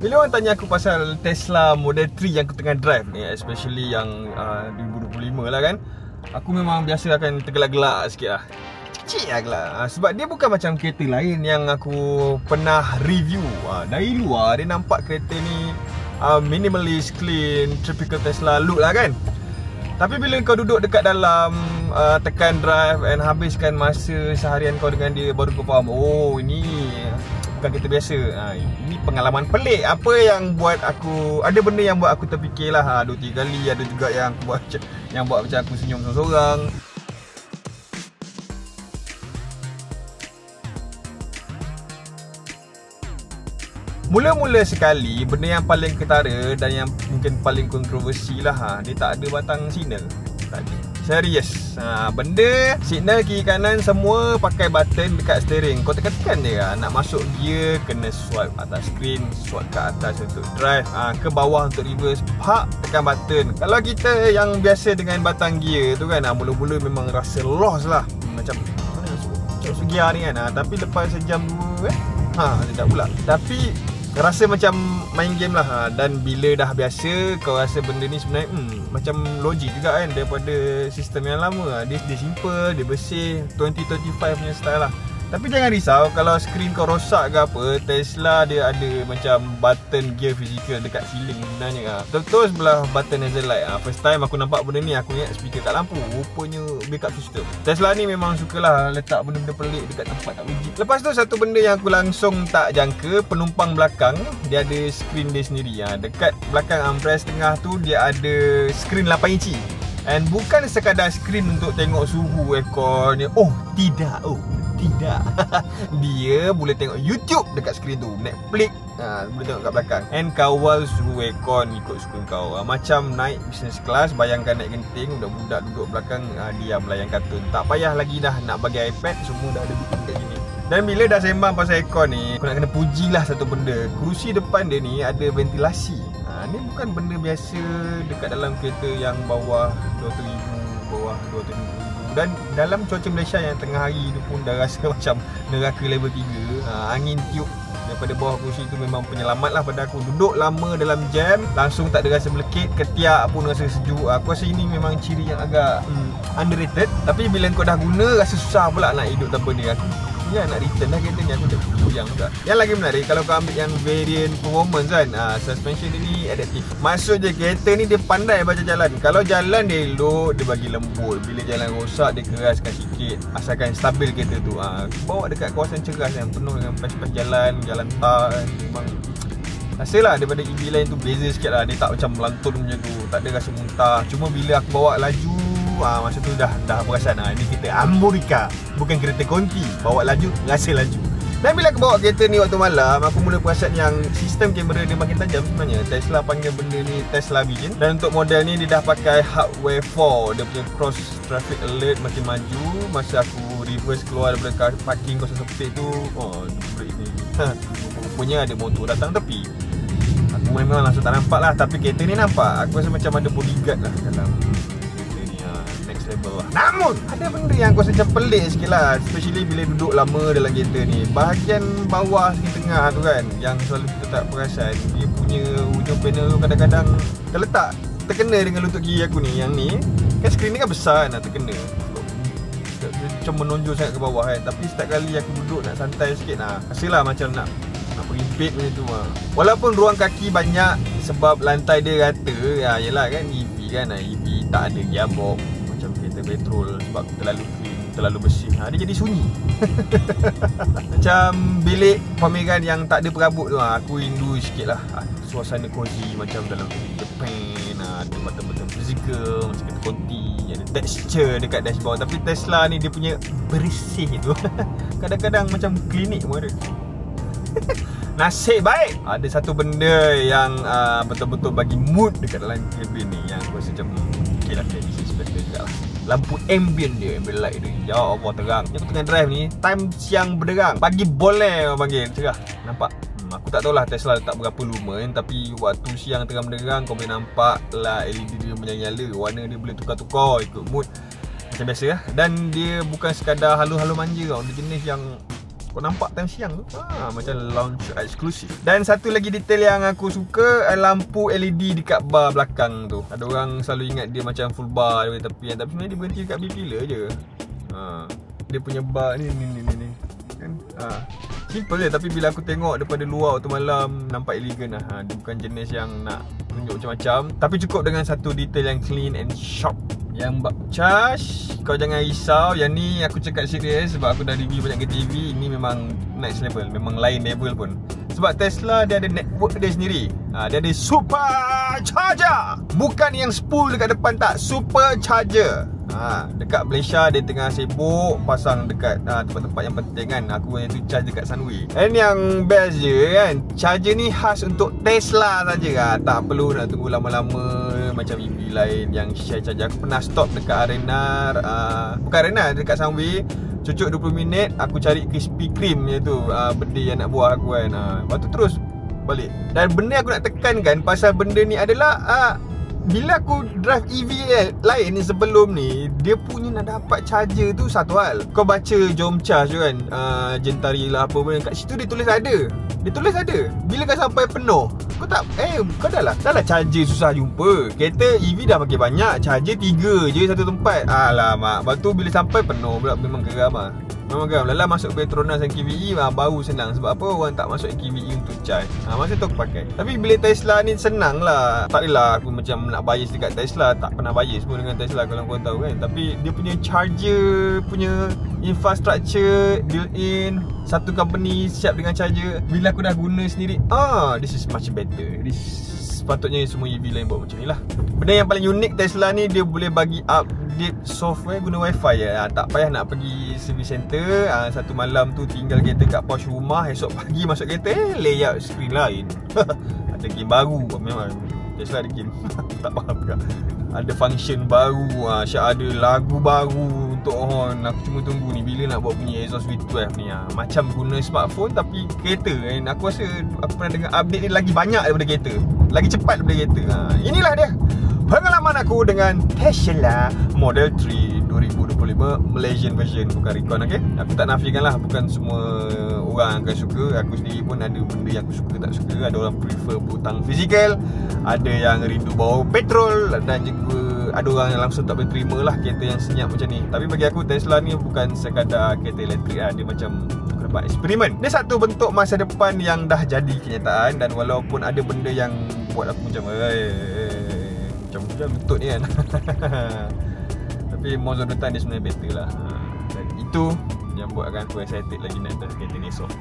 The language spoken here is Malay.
Bila orang tanya aku pasal Tesla Model 3 yang aku tengah drive ni, especially yang 2025 lah kan, aku memang biasa akan tergelak-gelak sikit lah. Kecil lah gelak. Sebab dia bukan macam kereta lain yang aku pernah review. Dari luar dia nampak kereta ni minimalist, clean, typical Tesla look lah kan. Tapi bila kau duduk dekat dalam, tekan drive and habiskan masa seharian kau dengan dia, baru kau faham, oh ini bukan kereta biasa. Ini pengalaman pelik. Apa yang buat aku, ada benda yang buat aku terfikir lah 2-3 kali. Ada juga yang buat macam aku senyum seorang-seorang. Mula-mula sekali, benda yang paling ketara dan yang mungkin paling kontroversi lah, dia tak ada batang signal. Tak ada. Serius. Benda signal kiri kanan semua pakai button dekat steering. Kau tekan-tekan je lah. Nak masuk gear kena swipe atas screen, swipe ke atas untuk drive, ke bawah untuk reverse, park tekan button. Kalau kita yang biasa dengan batang gear tu kan, mula-mula memang rasa lost lah. Macam mana masuk gear ni kan. Tapi lepas sejam dua tak pula. Tapi rasa macam main game lah. Dan bila dah biasa, kau rasa benda ni sebenarnya macam logik juga kan daripada sistem yang lama. Dia simple, dia bersih, 2025 punya style lah. Tapi jangan risau kalau skrin kau rosak ke apa, Tesla dia ada macam button gear fizikal dekat ceiling sebenarnya. Betul sebelah button hazard light. First time aku nampak benda ni, aku ingat speaker kat lampu, rupanya backup system. Tesla ni memang sukalah letak benda-benda pelik dekat tempat tak wajib. Lepas tu satu benda yang aku langsung tak jangka, penumpang belakang dia ada skrin dia sendiri. Dekat belakang armrest tengah tu dia ada skrin 8 inci. And bukan sekadar skrin untuk tengok suhu aircon ni. Tidak. Dia boleh tengok YouTube dekat skrin tu, Netflix, boleh tengok kat belakang. And kawal suhu aircon ikut suka kau. Macam naik business class, bayangkan naik genting, budak-budak duduk belakang diam layan kartun. Tak payah lagi dah nak bagi iPad, semua dah ada dekat sini. Dan bila dah sembang pasal aircon ni, aku nak kena pujilah satu benda. Kerusi depan dia ni ada ventilasi. Ni bukan benda biasa dekat dalam kereta yang bawah 200,000, bawah 200,000. Dan dalam cuaca Malaysia yang tengah hari tu pun dah rasa macam neraka level 3. Angin tiup daripada bawah kerusi tu memang penyelamat lah pada aku. Duduk lama dalam jam, langsung tak ada rasa melekit, ketiak pun rasa sejuk. Aku rasa ini memang ciri yang agak underrated. Tapi bila kau dah guna, rasa susah pula nak hidup tanpa dia. Aku nak return lah kereta ni, aku dah goyang juga. Yang lagi menarik, kalau kau ambil yang variant performance kan, suspension dia ni adaptif. Maksud je kereta ni dia pandai baca jalan. Kalau jalan dia elok, dia bagi lembut. Bila jalan rosak, dia keraskan sikit, asalkan stabil kereta tu. Bawa dekat kawasan ceras yang penuh dengan patch-patch jalan tar kan, memang rasalah daripada EV lain tu beza sikit lah. Dia tak macam melantun macam tu, tak ada rasa muntah. Cuma bila aku bawa laju, masa tu dah perasan ini kereta Amerika, bukan kereta konti. Bawa laju, rasa laju. Dan bila aku bawa kereta ni waktu malam, aku mula perasan yang sistem kamera dia makin tajam sebenarnya. Tesla panggil benda ni Tesla Vision. Dan untuk model ni dia dah pakai hardware 4. Dia punya cross traffic alert makin maju. Masa aku reverse keluar daripada parking kawasan sempit tu, break ni rupanya ada motor datang tepi. Aku memang langsung tak nampak lah, tapi kereta ni nampak. Aku rasa macam ada bodyguard lah dalam level lah. Namun ada benda yang aku rasa macam pelik sikit lah, especially bila duduk lama dalam kereta ni. Bahagian bawah sini tengah tu kan, yang selalu kita tak perasan, dia punya hujung panel tu kadang-kadang terletak, terkena dengan lutut kiri aku ni. Yang ni kan skrin ni kan besar, nak terkena macam menonjol sangat ke bawah kan. Tapi setiap kali aku duduk nak santai sikit, rasalah macam nak berimpit macam tu. Walaupun ruang kaki banyak sebab lantai dia rata, yelah kan EV kan, EV tak ada gearbox kereta petrol sebab terlalu clean, terlalu bersih. Dia jadi sunyi. Macam bilik pameran yang tak ada perabot tu, aku rindu sikit lah. Suasana cozy macam dalam Japan. Ada button-button fizikal, macam kereta konti, ada texture dekat dashboard. Tapi Tesla ni dia punya bersih tu kadang-kadang macam klinik pun ada. Nasib baik ada satu benda yang betul-betul bagi mood dekat dalam cabin ni, yang aku rasa macam okay lah, this is better juga lah. Lampu ambient dia, ambient light dia, ya Allah terang. Yang aku tengah drive ni, time siang berderang, pagi boleh orang panggil, cerah. Nampak? Aku tak tahulah Tesla letak berapa lumen, tapi waktu siang terang berderang, kau boleh nampak lah LED dia menyala-nyala. Warna dia boleh tukar-tukar ikut mood macam biasa lah. Dan dia bukan sekadar halu-halu manja tau, dia jenis yang Kau nampak time siang tu macam lounge eksklusif. Dan satu lagi detail yang aku suka, lampu LED dekat bar belakang tu. Ada orang selalu ingat dia macam full bar di tepi, tapi sebenarnya dia berhenti dekat B-pillar je. Dia punya bar ni kan. Simple je, tapi bila aku tengok daripada luar waktu malam, nampak elegan lah. Dia bukan jenis yang nak tunjuk macam-macam, tapi cukup dengan satu detail yang clean and sharp. Yang bab charge, kau jangan risau. Yang ni aku cakap serius sebab aku dah review banyak ke TV. Ini memang next level, memang lain level pun. Sebab Tesla dia ada network dia sendiri. Dia ada super charger. Bukan yang spool dekat depan, tak, super charger. Dekat Malaysia dia tengah sibuk pasang dekat tempat-tempat yang penting kan. Aku yang tu charge dekat Sunway. And yang best je kan, charger ni khas untuk Tesla saja. Tak perlu nak tunggu lama-lama macam EV lain yang share charger. Aku pernah stop dekat Arena, bukan Arena, dekat Sunway, cucuk 20 minit, aku cari Krispy Kreme je tu, benda yang nak buah aku kan. Lepas tu terus balik. Dan benda aku nak tekankan pasal benda ni adalah bila aku drive EV lain sebelum ni, dia punya nak dapat charger tu satu hal. Kau baca Jom Charge tu kan, Gentari lah apa pun, kat situ dia tulis ada. Dia tulis ada. Bila kau sampai penuh, kau tak, kau dah lah charger susah jumpa. Kereta EV dah makin banyak, charger 3 je satu tempat. Alamak, lepas tu bila sampai penuh pula, memang geram lah. Memang geram. Lala masuk Petronas dan KVE baru senang. Sebab apa orang tak masuk KVE untuk charge. Masa tu aku pakai. Tapi bila Tesla ni senang lah. Tak adalah aku macam nak bias dekat Tesla. Tak pernah bias pun dengan Tesla kalau korang tahu kan. Tapi dia punya charger, punya infrastructure built-in, satu company siap dengan charger. Bila aku dah guna sendiri, this is much better. This sepatutnya semua EV lain buat macam ni lah. Benda yang paling unik Tesla ni, dia boleh bagi update software guna wifi ya. Tak payah nak pergi service center. Satu malam tu tinggal kereta kat pos rumah, esok pagi masuk kereta, layout screen lain. Ada game baru. Memang Tesla ada game. Tak faham juga. Ada function baru, Syah ada lagu baru untuk horn. Aku cuma tunggu ni bila nak buat punya exhaust V12 ni. Macam guna smartphone tapi kereta kan. Aku rasa aku pernah dengar update ni lagi banyak daripada kereta, lagi cepat daripada kereta. Inilah dia pengalaman aku dengan Tesla Model 3 2025 Malaysian version, bukan Recon, okay? Aku tak nafikan lah, bukan semua orang akan suka. Aku sendiri pun ada benda yang aku suka tak suka. Ada orang prefer butang fizikal, ada yang rindu bau petrol, dan juga ada orang yang langsung tak boleh terima lah kereta yang senyap macam ni. Tapi bagi aku Tesla ni bukan sekadar kereta elektrik lah. Dia macam buat eksperimen. Dia satu bentuk masa depan yang dah jadi kenyataan. Dan walaupun ada benda yang buat aku macam macam betul ni kan. Tapi most of the time dia sebenarnya better lah. Dan itu yang buatkan aku excited lagi nak test kereta ni esok.